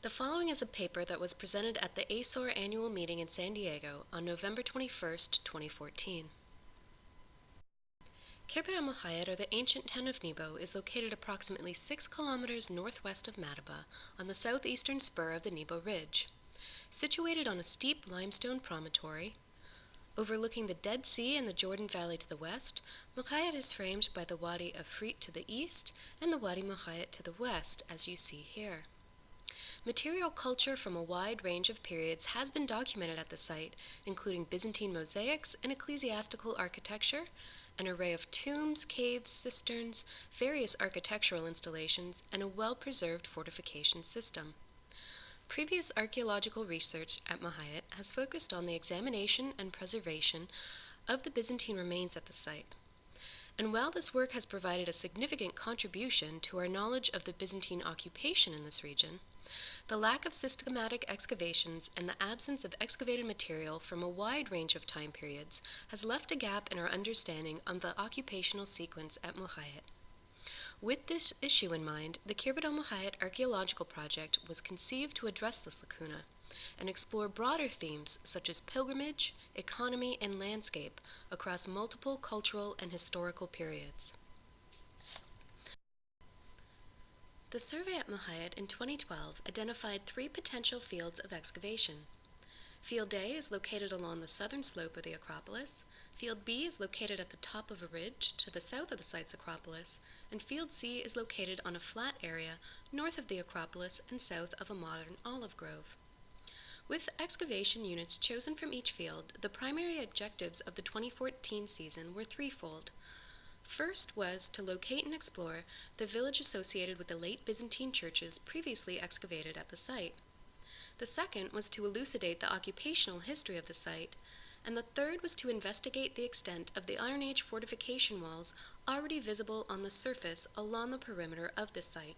The following is a paper that was presented at the ASOR annual meeting in San Diego on November 21st, 2014. Khirbat Al-Mukhayyat, or the ancient town of Nebo, is located approximately 6 kilometers northwest of Madaba on the southeastern spur of the Nebo Ridge. Situated on a steep limestone promontory, overlooking the Dead Sea and the Jordan Valley to the west, Mukhayyat is framed by the Wadi of Frit to the east and the Wadi Mukhayyat to the west, as you see here. Material culture from a wide range of periods has been documented at the site, including Byzantine mosaics and ecclesiastical architecture, an array of tombs, caves, cisterns, various architectural installations, and a well-preserved fortification system. Previous archaeological research at Mukhayyat has focused on the examination and preservation of the Byzantine remains at the site. And while this work has provided a significant contribution to our knowledge of the Byzantine occupation in this region, the lack of systematic excavations and the absence of excavated material from a wide range of time periods has left a gap in our understanding of the occupational sequence at Mukhayyat. With this issue in mind, the Khirbat Al-Mukhayyat Archaeological Project was conceived to address this lacuna and explore broader themes such as pilgrimage, economy, and landscape across multiple cultural and historical periods. The survey at Mukhayyat in 2012 identified 3 potential fields of excavation. Field A is located along the southern slope of the Acropolis, Field B is located at the top of a ridge to the south of the site's Acropolis, and Field C is located on a flat area north of the Acropolis and south of a modern olive grove. With excavation units chosen from each field, the primary objectives of the 2014 season were threefold. First was to locate and explore the village associated with the late Byzantine churches previously excavated at the site. The second was to elucidate the occupational history of the site, and the third was to investigate the extent of the Iron Age fortification walls already visible on the surface along the perimeter of the site.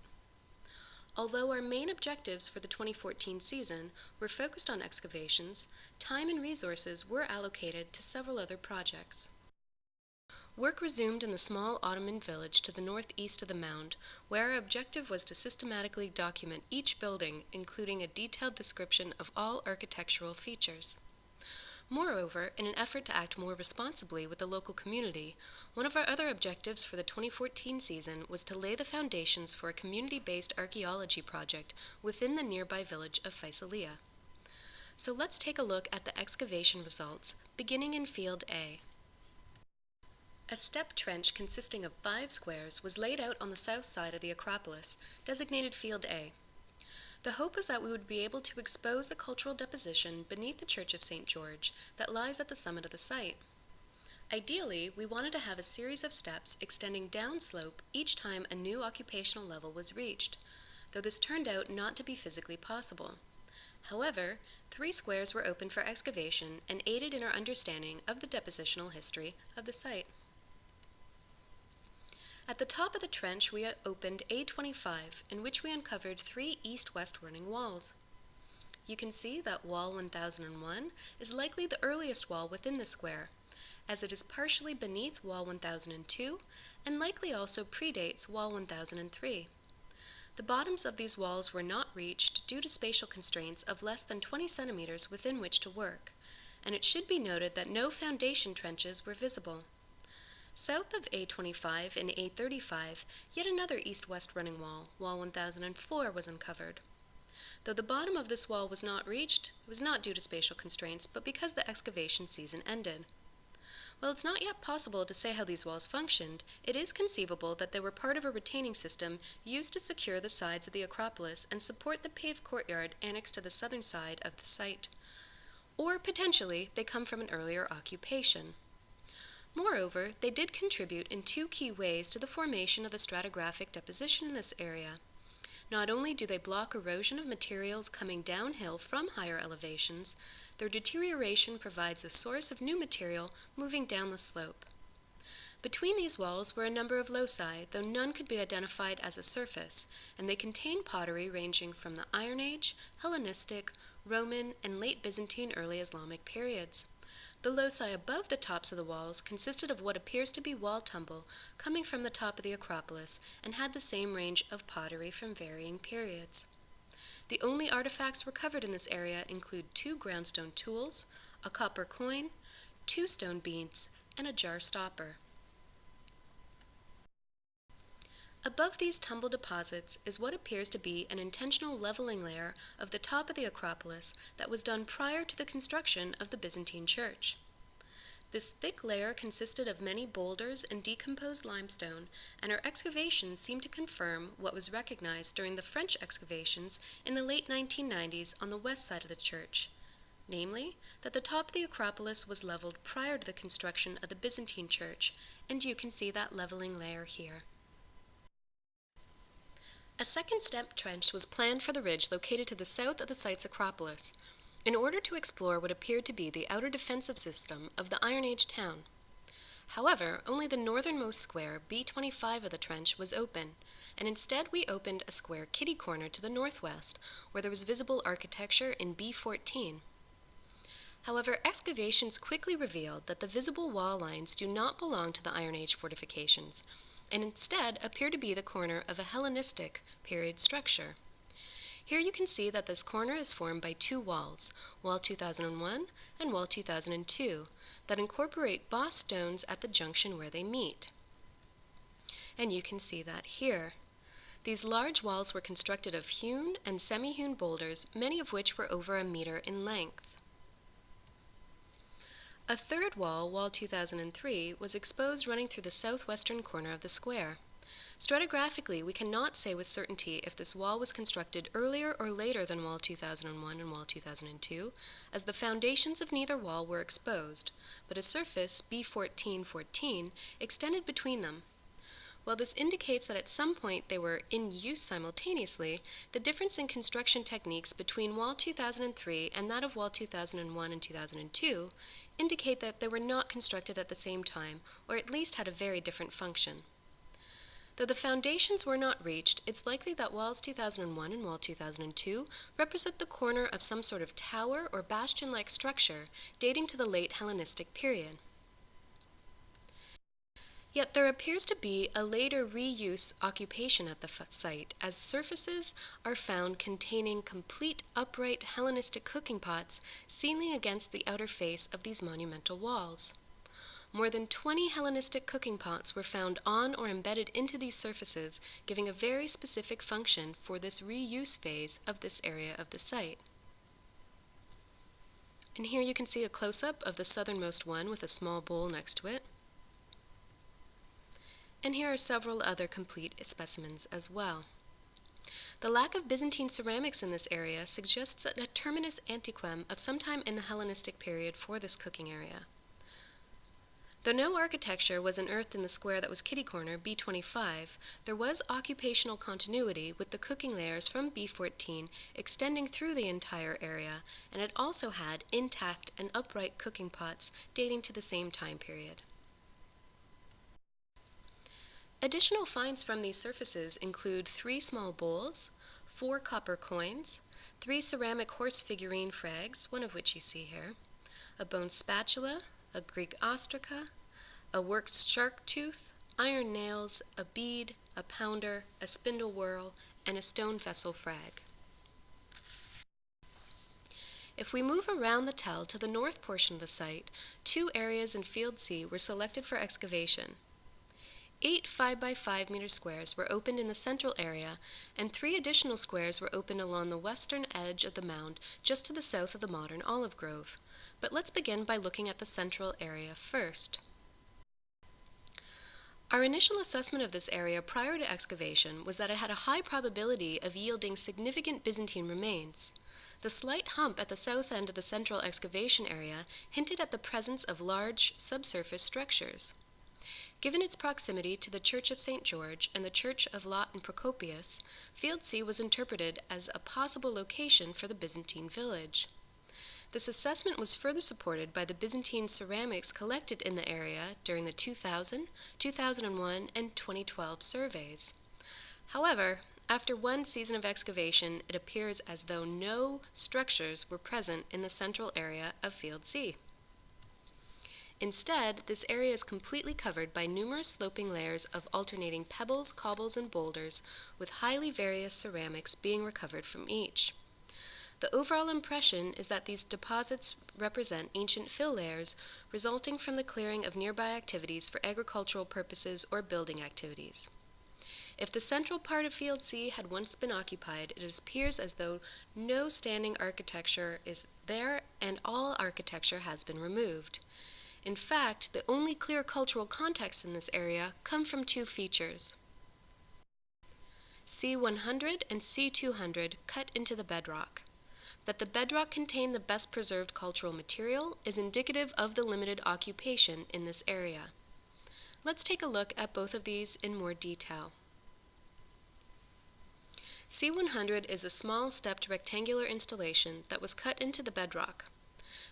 Although our main objectives for the 2014 season were focused on excavations, time and resources were allocated to several other projects. Work resumed in the small Ottoman village to the northeast of the mound, where our objective was to systematically document each building, including a detailed description of all architectural features. Moreover, in an effort to act more responsibly with the local community, one of our other objectives for the 2014 season was to lay the foundations for a community-based archaeology project within the nearby village of Faisalia. So let's take a look at the excavation results, beginning in Field A. A step trench consisting of 5 squares was laid out on the south side of the Acropolis, designated Field A. The hope was that we would be able to expose the cultural deposition beneath the Church of St. George that lies at the summit of the site. Ideally, we wanted to have a series of steps extending downslope each time a new occupational level was reached, though this turned out not to be physically possible. However, 3 squares were opened for excavation and aided in our understanding of the depositional history of the site. At the top of the trench, we opened A25, in which we uncovered 3 east-west running walls. You can see that Wall 1001 is likely the earliest wall within the square, as it is partially beneath Wall 1002 and likely also predates Wall 1003. The bottoms of these walls were not reached due to spatial constraints of less than 20 centimeters within which to work, and it should be noted that no foundation trenches were visible. South of A25 and A35, yet another east-west running wall, Wall 1004, was uncovered. Though the bottom of this wall was not reached, it was not due to spatial constraints, but because the excavation season ended. While it's not yet possible to say how these walls functioned, it is conceivable that they were part of a retaining system used to secure the sides of the Acropolis and support the paved courtyard annexed to the southern side of the site. Or, potentially, they come from an earlier occupation. Moreover, they did contribute in 2 key ways to the formation of the stratigraphic deposition in this area. Not only do they block erosion of materials coming downhill from higher elevations, their deterioration provides a source of new material moving down the slope. Between these walls were a number of loci, though none could be identified as a surface, and they contain pottery ranging from the Iron Age, Hellenistic, Roman, and late Byzantine early Islamic periods. The loci above the tops of the walls consisted of what appears to be wall tumble coming from the top of the Acropolis and had the same range of pottery from varying periods. The only artifacts recovered in this area include 2 groundstone tools, a copper coin, 2 stone beads, and a jar stopper. Above these tumble deposits is what appears to be an intentional leveling layer of the top of the Acropolis that was done prior to the construction of the Byzantine church. This thick layer consisted of many boulders and decomposed limestone, and our excavations seem to confirm what was recognized during the French excavations in the late 1990s on the west side of the church, namely, that the top of the Acropolis was leveled prior to the construction of the Byzantine church, and you can see that leveling layer here. A second step trench was planned for the ridge located to the south of the site's Acropolis, in order to explore what appeared to be the outer defensive system of the Iron Age town. However, only the northernmost square, B25 of the trench, was open, and instead we opened a square kitty corner to the northwest, where there was visible architecture in B14. However, excavations quickly revealed that the visible wall lines do not belong to the Iron Age fortifications, and instead appear to be the corner of a Hellenistic period structure. Here you can see that this corner is formed by 2 walls, Wall 2001 and Wall 2002, that incorporate boss stones at the junction where they meet. And you can see that here. These large walls were constructed of hewn and semi-hewn boulders, many of which were over 1 meter in length. A third wall, Wall 2003, was exposed running through the southwestern corner of the square. Stratigraphically, we cannot say with certainty if this wall was constructed earlier or later than Wall 2001 and Wall 2002, as the foundations of neither wall were exposed, but a surface, B1414, extended between them. While this indicates that at some point they were in use simultaneously, the difference in construction techniques between Wall 2003 and that of Wall 2001 and 2002 indicate that they were not constructed at the same time, or at least had a very different function. Though the foundations were not reached, it's likely that Walls 2001 and Wall 2002 represent the corner of some sort of tower or bastion-like structure dating to the late Hellenistic period. Yet there appears to be a later reuse occupation at the site, as surfaces are found containing complete upright Hellenistic cooking pots sealing against the outer face of these monumental walls. More than 20 Hellenistic cooking pots were found on or embedded into these surfaces, giving a very specific function for this reuse phase of this area of the site. And here you can see a close-up of the southernmost one with a small bowl next to it. And here are several other complete specimens as well. The lack of Byzantine ceramics in this area suggests a terminus antiquum of some time in the Hellenistic period for this cooking area. Though no architecture was unearthed in the square that was kitty corner, B25, there was occupational continuity with the cooking layers from B14 extending through the entire area, and it also had intact and upright cooking pots dating to the same time period. Additional finds from these surfaces include 3 small bowls, 4 copper coins, 3 ceramic horse figurine frags, one of which you see here, a bone spatula, a Greek ostraca, a worked shark tooth, iron nails, a bead, a pounder, a spindle whorl, and a stone vessel frag. If we move around the tell to the north portion of the site, 2 areas in Field C were selected for excavation. 8 5x5 meter squares were opened in the central area, and 3 additional squares were opened along the western edge of the mound just to the south of the modern olive grove. But let's begin by looking at the central area first. Our initial assessment of this area prior to excavation was that it had a high probability of yielding significant Byzantine remains. The slight hump at the south end of the central excavation area hinted at the presence of large subsurface structures. Given its proximity to the Church of St. George and the Church of Lot and Procopius, Field C was interpreted as a possible location for the Byzantine village. This assessment was further supported by the Byzantine ceramics collected in the area during the 2000, 2001, and 2012 surveys. However, after 1 season of excavation, it appears as though no structures were present in the central area of Field C. Instead, this area is completely covered by numerous sloping layers of alternating pebbles, cobbles, and boulders, with highly various ceramics being recovered from each. The overall impression is that these deposits represent ancient fill layers resulting from the clearing of nearby activities for agricultural purposes or building activities. If the central part of Field C had once been occupied, it appears as though no standing architecture is there and all architecture has been removed. In fact, the only clear cultural contexts in this area come from two features. C100 and C200 cut into the bedrock. That the bedrock contained the best preserved cultural material is indicative of the limited occupation in this area. Let's take a look at both of these in more detail. C100 is a small stepped rectangular installation that was cut into the bedrock.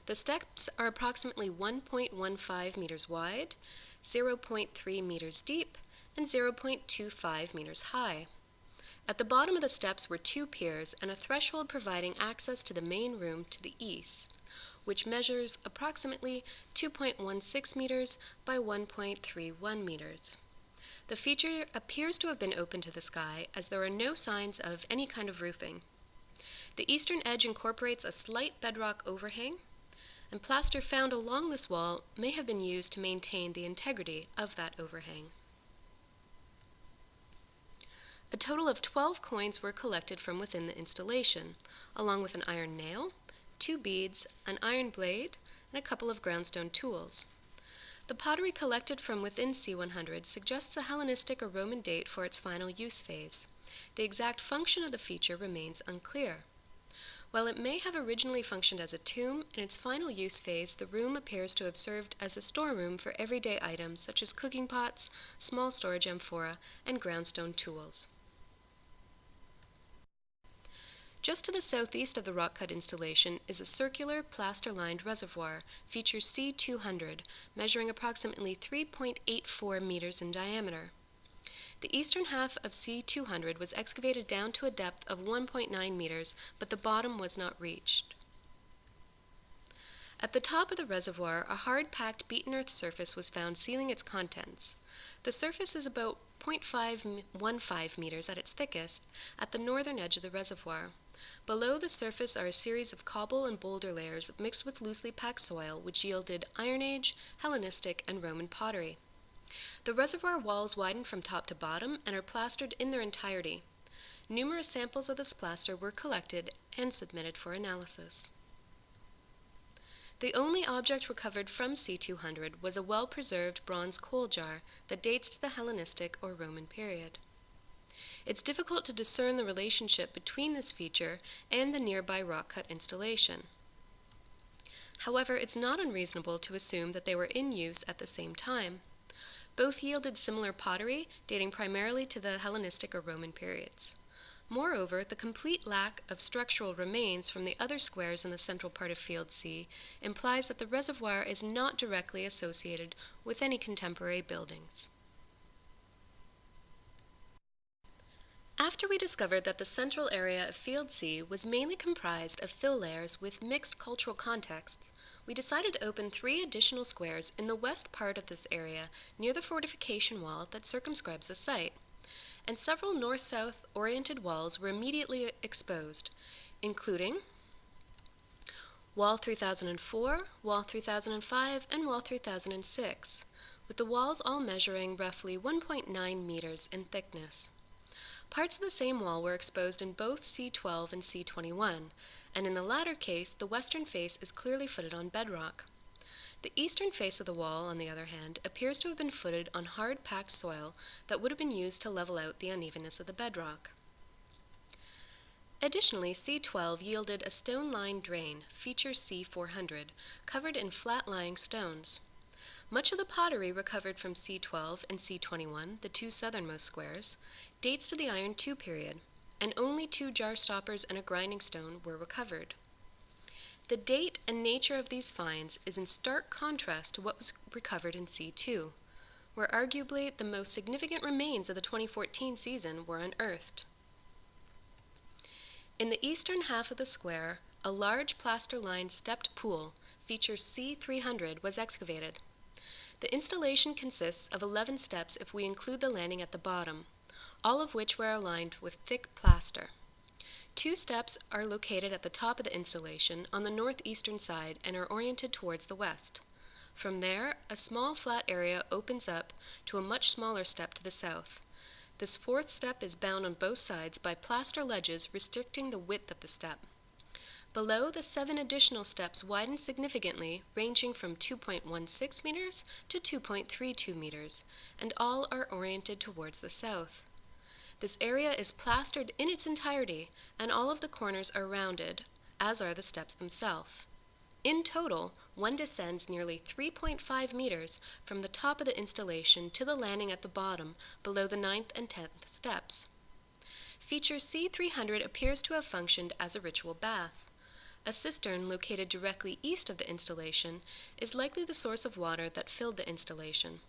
The steps are approximately 1.15 meters wide, 0.3 meters deep, and 0.25 meters high. At the bottom of the steps were two piers and a threshold providing access to the main room to the east, which measures approximately 2.16 meters by 1.31 meters. The feature appears to have been open to the sky as there are no signs of any kind of roofing. The eastern edge incorporates a slight bedrock overhang, and plaster found along this wall may have been used to maintain the integrity of that overhang. A total of 12 coins were collected from within the installation, along with an iron nail, 2 beads, an iron blade, and a couple of groundstone tools. The pottery collected from within C100 suggests a Hellenistic or Roman date for its final use phase. The exact function of the feature remains unclear. While it may have originally functioned as a tomb, in its final use phase, the room appears to have served as a storeroom for everyday items such as cooking pots, small storage amphora, and groundstone tools. Just to the southeast of the rock-cut installation is a circular, plaster-lined reservoir, feature C200, measuring approximately 3.84 meters in diameter. The eastern half of C200 was excavated down to a depth of 1.9 meters, but the bottom was not reached. At the top of the reservoir, a hard-packed beaten earth surface was found sealing its contents. The surface is about 0.15 meters at its thickest at the northern edge of the reservoir. Below the surface are a series of cobble and boulder layers mixed with loosely packed soil, which yielded Iron Age, Hellenistic, and Roman pottery. The reservoir walls widen from top to bottom and are plastered in their entirety. Numerous samples of this plaster were collected and submitted for analysis. The only object recovered from C200 was a well-preserved bronze coal jar that dates to the Hellenistic or Roman period. It's difficult to discern the relationship between this feature and the nearby rock-cut installation. However, it's not unreasonable to assume that they were in use at the same time. Both yielded similar pottery, dating primarily to the Hellenistic or Roman periods. Moreover, the complete lack of structural remains from the other squares in the central part of Field C implies that the reservoir is not directly associated with any contemporary buildings. After we discovered that the central area of Field C was mainly comprised of fill layers with mixed cultural contexts, we decided to open 3 additional squares in the west part of this area near the fortification wall that circumscribes the site, and several north-south oriented walls were immediately exposed, including Wall 3004, Wall 3005, and Wall 3006, with the walls all measuring roughly 1.9 meters in thickness. Parts of the same wall were exposed in both C12 and C21, and in the latter case, the western face is clearly footed on bedrock. The eastern face of the wall, on the other hand, appears to have been footed on hard-packed soil that would have been used to level out the unevenness of the bedrock. Additionally, C12 yielded a stone-lined drain, feature C400, covered in flat-lying stones. Much of the pottery recovered from C12 and C21, the 2 southernmost squares, dates to the Iron II period, and only 2 jar stoppers and a grinding stone were recovered. The date and nature of these finds is in stark contrast to what was recovered in C2, where arguably the most significant remains of the 2014 season were unearthed. In the eastern half of the square, a large plaster-lined stepped pool, feature C300, was excavated. The installation consists of 11 steps if we include the landing at the bottom, all of which were aligned with thick plaster. 2 steps are located at the top of the installation on the northeastern side and are oriented towards the west. From there, a small flat area opens up to a much smaller step to the south. This 4th step is bound on both sides by plaster ledges restricting the width of the step. Below, the 7 additional steps widen significantly, ranging from 2.16 meters to 2.32 meters, and all are oriented towards the south. This area is plastered in its entirety, and all of the corners are rounded, as are the steps themselves. In total, one descends nearly 3.5 meters from the top of the installation to the landing at the bottom below the 9th and 10th steps. Feature C300 appears to have functioned as a ritual bath. A cistern located directly east of the installation is likely the source of water that filled the installation.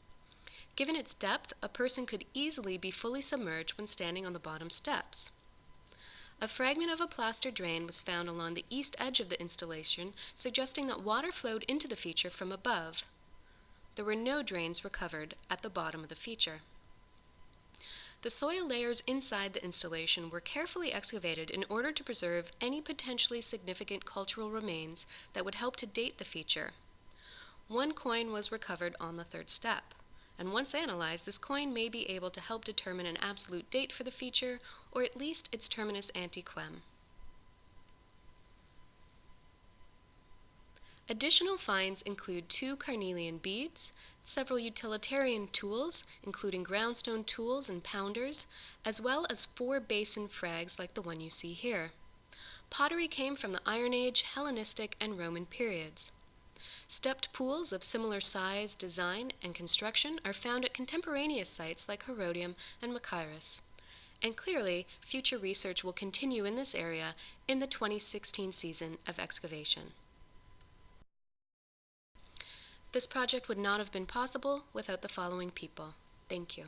Given its depth, a person could easily be fully submerged when standing on the bottom steps. A fragment of a plaster drain was found along the east edge of the installation, suggesting that water flowed into the feature from above. There were no drains recovered at the bottom of the feature. The soil layers inside the installation were carefully excavated in order to preserve any potentially significant cultural remains that would help to date the feature. 1 coin was recovered on the 3rd step, and once analyzed, this coin may be able to help determine an absolute date for the feature, or at least its terminus ante quem. Additional finds include 2 carnelian beads, several utilitarian tools, including groundstone tools and pounders, as well as 4 basin frags like the one you see here. Pottery came from the Iron Age, Hellenistic, and Roman periods. Stepped pools of similar size, design, and construction are found at contemporaneous sites like Herodium and Machaerus. And clearly, future research will continue in this area in the 2016 season of excavation. This project would not have been possible without the following people. Thank you.